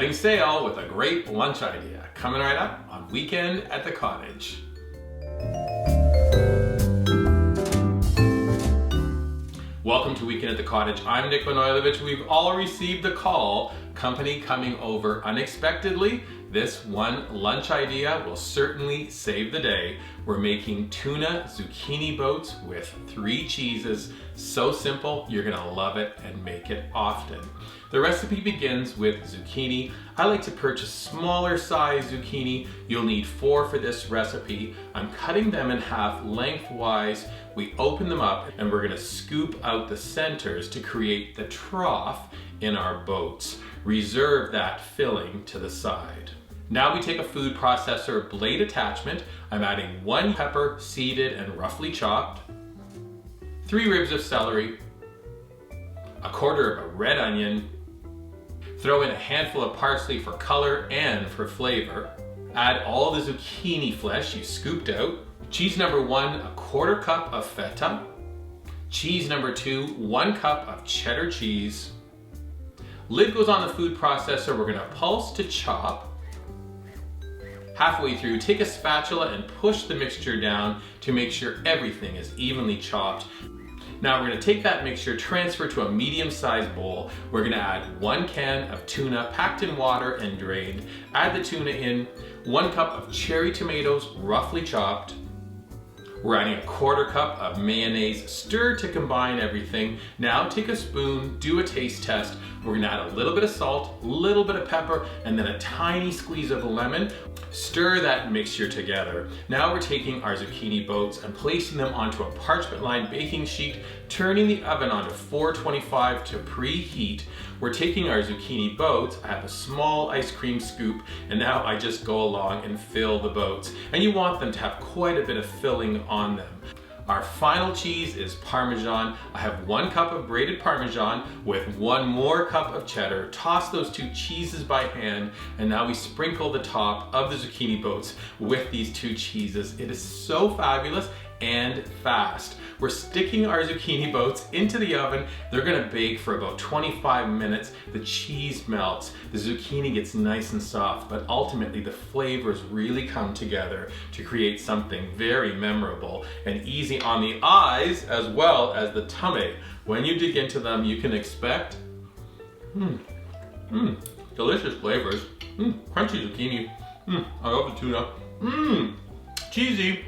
setting sail with a great lunch idea. Coming right up on Weekend at the Cottage. Welcome to Weekend at the Cottage. I'm Nick Manoilovich. We've all received a call, company coming over unexpectedly. This one lunch idea will certainly save the day. We're making tuna zucchini boats with 3 cheeses. So simple, you're gonna love it and make it often. The recipe begins with zucchini. I like to purchase smaller size zucchini. You'll need 4 for this recipe. I'm cutting them in half lengthwise. We open them up and we're gonna scoop out the centers to create the trough in our boats. Reserve that filling to the side. Now we take a food processor blade attachment. I'm adding 1 pepper, seeded and roughly chopped, 3 ribs of celery, 1/4 of a red onion, throw in a handful of parsley for color and for flavor, add all the zucchini flesh you scooped out, cheese number 1, 1/4 cup of feta, cheese number 2, 1 cup of cheddar cheese. Lid goes on the food processor. We're gonna pulse to chop. Halfway through, take a spatula and push the mixture down to make sure everything is evenly chopped. Now we're gonna take that mixture, transfer to a medium-sized bowl. We're gonna add 1 can of tuna packed in water and drained. Add the tuna in, 1 cup of cherry tomatoes roughly chopped. We're adding 1/4 cup of mayonnaise, stir to combine everything. Now take a spoon, do a taste test. We're gonna add a little bit of salt, a little bit of pepper, and then a tiny squeeze of lemon. Stir that mixture together. Now we're taking our zucchini boats and placing them onto a parchment-lined baking sheet, turning the oven onto 425 to preheat. We're taking our zucchini boats. I have a small ice cream scoop, and now I just go along and fill the boats. And you want them to have quite a bit of filling on them. Our final cheese is Parmesan. I have 1 cup of grated Parmesan with 1 more cup of cheddar. Toss those 2 cheeses by hand, and now we sprinkle the top of the zucchini boats with these 2 cheeses. It is so fabulous and fast. We're sticking our zucchini boats into the oven. They're gonna bake for about 25 minutes. The cheese melts, the zucchini gets nice and soft, but ultimately the flavors really come together to create something very memorable and easy on the eyes as well as the tummy. When you dig into them, you can expect delicious flavors. Crunchy zucchini. I love the tuna. Cheesy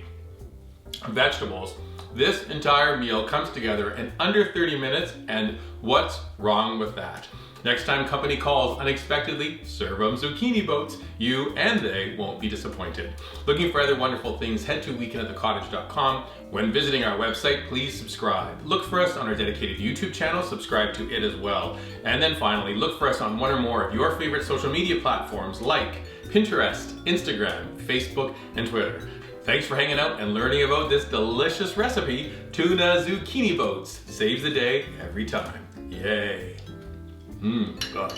vegetables. This entire meal comes together in under 30 minutes, and what's wrong with that? Next time company calls unexpectedly, serve them zucchini boats. You and they won't be disappointed. Looking for other wonderful things, head to weekendатthecottage.com. When visiting our website, please subscribe. Look for us on our dedicated YouTube channel, subscribe to it as well. And then finally, look for us on 1 or more of your favorite social media platforms like Pinterest, Instagram, Facebook, and Twitter. Thanks for hanging out and learning about this delicious recipe. Tuna zucchini boats saves the day every time. Yay. God.